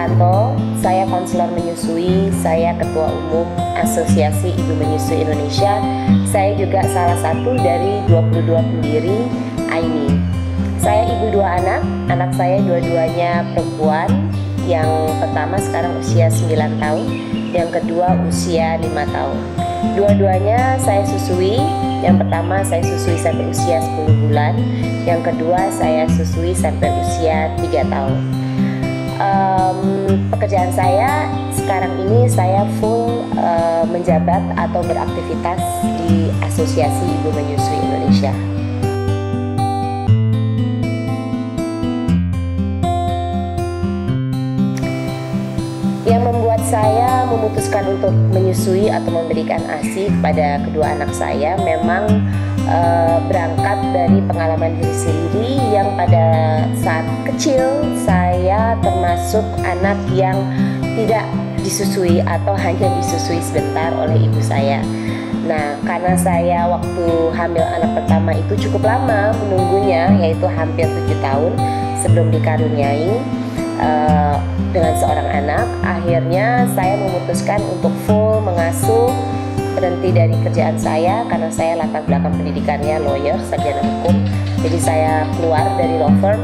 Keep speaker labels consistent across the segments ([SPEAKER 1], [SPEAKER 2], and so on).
[SPEAKER 1] Supriyanto, saya konselor menyusui, saya Ketua Umum Asosiasi Ibu Menyusui Indonesia. Saya juga salah satu dari 22 pendiri AIMI. Saya ibu dua anak saya dua-duanya perempuan. Yang pertama sekarang usia 9 tahun, yang kedua usia 5 tahun. Dua-duanya saya susui. Yang pertama saya susui sampai usia 10 bulan, yang kedua saya susui sampai usia 3 tahun. Pekerjaan saya sekarang ini saya full menjabat atau beraktivitas di Asosiasi Ibu Menyusui Indonesia. Yang membuat saya memutuskan untuk menyusui atau memberikan ASI kepada kedua anak saya memang berangkat dari pengalaman diri sendiri yang pada saat kecil saya termasuk anak yang tidak disusui atau hanya disusui sebentar oleh ibu saya. Nah, karena saya waktu hamil anak pertama itu cukup lama menunggunya, yaitu hampir 7 tahun sebelum dikaruniai dengan seorang anak, akhirnya saya memutuskan untuk full mengasuh, berhenti dari kerjaan saya karena saya latar belakang pendidikannya lawyer, sarjana hukum. Jadi saya keluar dari law firm,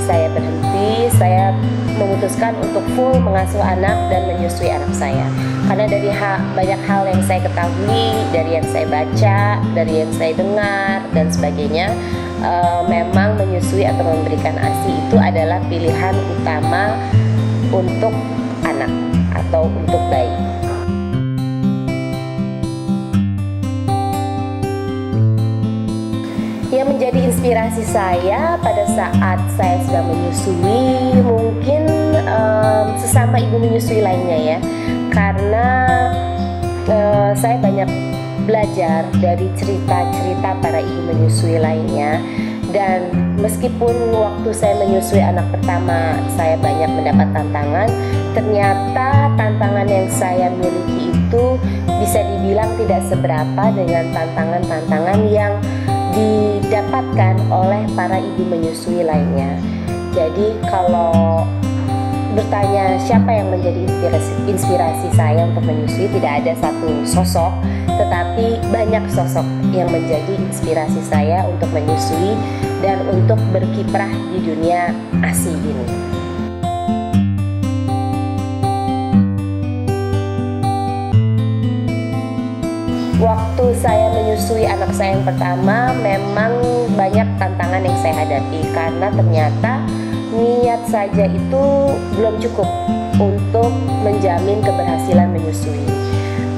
[SPEAKER 1] saya berhenti, saya memutuskan untuk full mengasuh anak dan menyusui anak saya. Karena dari banyak hal yang saya ketahui, dari yang saya baca, dari yang saya dengar dan sebagainya, memang menyusui atau memberikan ASI itu adalah pilihan utama untuk anak atau untuk bayi. Yang menjadi inspirasi saya pada saat saya sedang menyusui mungkin sesama ibu menyusui lainnya ya, karena saya banyak belajar dari cerita-cerita para ibu menyusui lainnya. Dan meskipun waktu saya menyusui anak pertama saya banyak mendapat tantangan, ternyata tantangan yang saya miliki itu bisa dibilang tidak seberapa dengan tantangan-tantangan yang didapatkan oleh para ibu menyusui lainnya. Jadi kalau bertanya siapa yang menjadi inspirasi saya untuk menyusui, tidak ada satu sosok, tetapi banyak sosok yang menjadi inspirasi saya untuk menyusui dan untuk berkiprah di dunia ASI ini. Waktu saya menyusui anak saya yang pertama memang banyak tantangan yang saya hadapi, karena ternyata niat saja itu belum cukup untuk menjamin keberhasilan menyusui.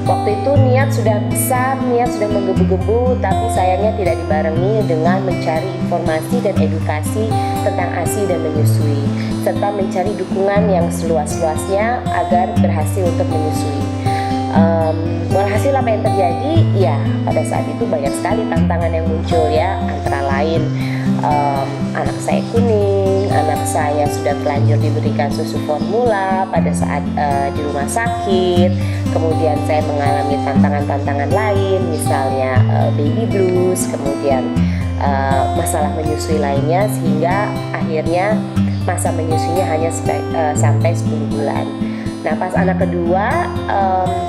[SPEAKER 1] Waktu itu niat sudah besar, niat sudah menggebu-gebu, tapi sayangnya tidak dibarengi dengan mencari informasi dan edukasi tentang ASI dan menyusui, serta mencari dukungan yang seluas-luasnya agar berhasil untuk menyusui. Walhasil apa yang terjadi? Ya, pada saat itu banyak sekali tantangan yang muncul ya, antara lain anak saya kuning, anak saya sudah terlanjur diberikan susu formula pada saat di rumah sakit. Kemudian saya mengalami tantangan-tantangan lain, misalnya baby blues, kemudian masalah menyusui lainnya, sehingga akhirnya masa menyusuinya hanya sampai 10 bulan. Nah, pas anak kedua,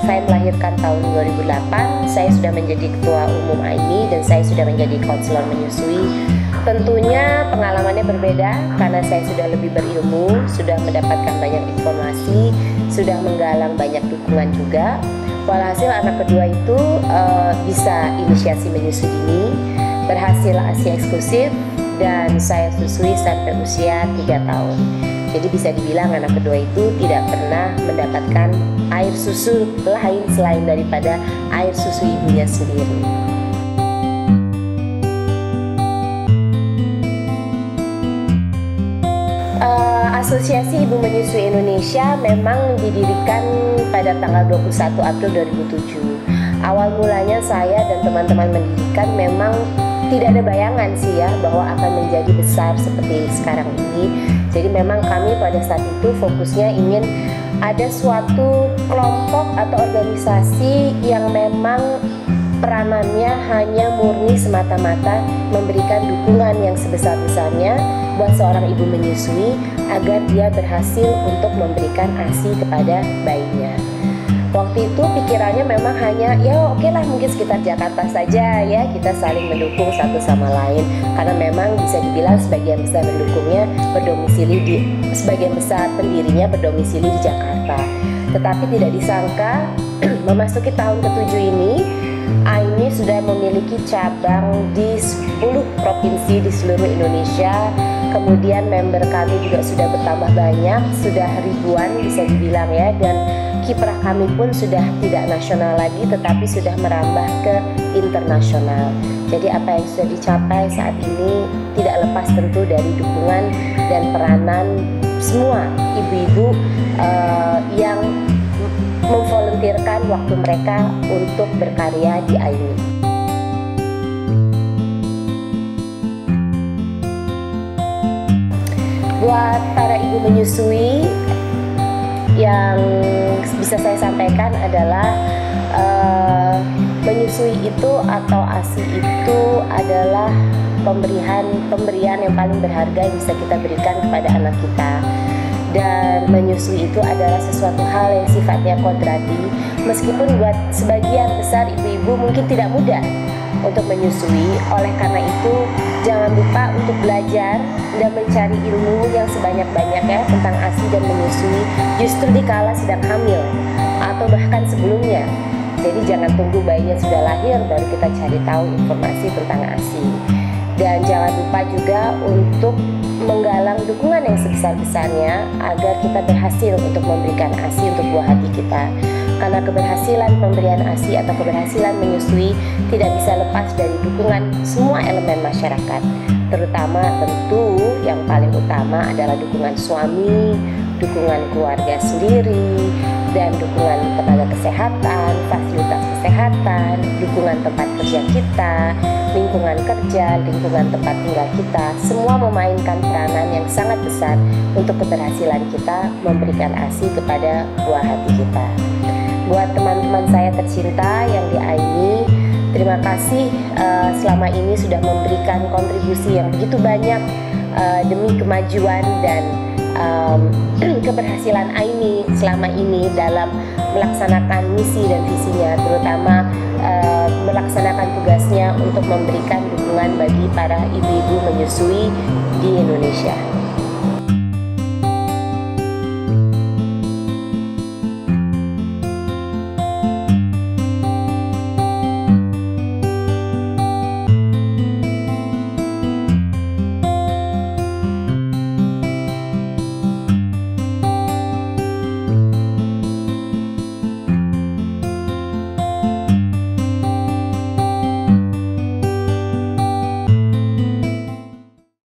[SPEAKER 1] saya melahirkan tahun 2008, saya sudah menjadi ketua umum AIMI dan saya sudah menjadi konselor menyusui. Tentunya pengalamannya berbeda karena saya sudah lebih berilmu, sudah mendapatkan banyak informasi, sudah menggalang banyak dukungan juga. Walhasil anak kedua itu bisa inisiasi menyusui dini, berhasil ASI eksklusif, dan saya susui sampai usia 3 tahun. Jadi bisa dibilang anak kedua itu tidak pernah mendapatkan air susu lain selain daripada air susu ibunya sendiri. Asosiasi Ibu Menyusui Indonesia memang didirikan pada tanggal 21 April 2007. Awal mulanya saya dan teman-teman mendirikan memang tidak ada bayangan sih ya bahwa akan menjadi besar seperti sekarang ini. Jadi memang kami pada saat itu fokusnya ingin ada suatu kelompok atau organisasi yang memang peranannya hanya murni semata-mata memberikan dukungan yang sebesar-besarnya buat seorang ibu menyusui agar dia berhasil untuk memberikan ASI kepada bayinya. Waktu itu pikirannya memang hanya ya oke lah, mungkin sekitar Jakarta saja ya, kita saling mendukung satu sama lain, karena memang bisa dibilang sebagian besar pendukungnya sebagian besar pendirinya berdomisili di Jakarta. Tetapi tidak disangka memasuki tahun ke-7 ini AIMI sudah memiliki cabang di 10 provinsi di seluruh Indonesia. Kemudian member kami juga sudah bertambah banyak, sudah ribuan bisa dibilang ya, dan kiprah kami pun sudah tidak nasional lagi tetapi sudah merambah ke internasional. Jadi apa yang sudah dicapai saat ini tidak lepas tentu dari dukungan dan peranan semua ibu-ibu yang memvolunteerkan waktu mereka untuk berkarya di AIMI. Buat para ibu menyusui, yang bisa saya sampaikan adalah menyusui itu atau ASI itu adalah pemberian yang paling berharga yang bisa kita berikan kepada anak kita. Dan menyusui itu adalah sesuatu hal yang sifatnya kodrati, meskipun buat sebagian besar ibu-ibu mungkin tidak mudah untuk menyusui. Oleh karena itu jangan lupa untuk belajar dan mencari ilmu yang sebanyak-banyaknya tentang ASI dan menyusui justru dikala sedang hamil atau bahkan sebelumnya. Jadi jangan tunggu bayinya sudah lahir baru kita cari tahu informasi tentang ASI. Dan jangan lupa juga untuk menggalang dukungan yang sebesar-besarnya agar kita berhasil untuk memberikan ASI untuk buah hati kita. Karena keberhasilan pemberian ASI atau keberhasilan menyusui tidak bisa lepas dari dukungan semua elemen masyarakat. Terutama tentu yang paling utama adalah dukungan suami, dukungan keluarga sendiri, dan dukungan tenaga kesehatan, fasilitas kesehatan, dukungan tempat kerja kita, lingkungan kerja, lingkungan tempat tinggal kita. Semua memainkan peranan yang sangat besar untuk keberhasilan kita memberikan ASI kepada buah hati kita. Buat teman-teman saya tercinta yang di AIMI, terima kasih selama ini sudah memberikan kontribusi yang begitu banyak demi kemajuan dan keberhasilan AIMI selama ini dalam melaksanakan misi dan visinya, terutama melaksanakan tugasnya untuk memberikan dukungan bagi para ibu-ibu menyusui di Indonesia.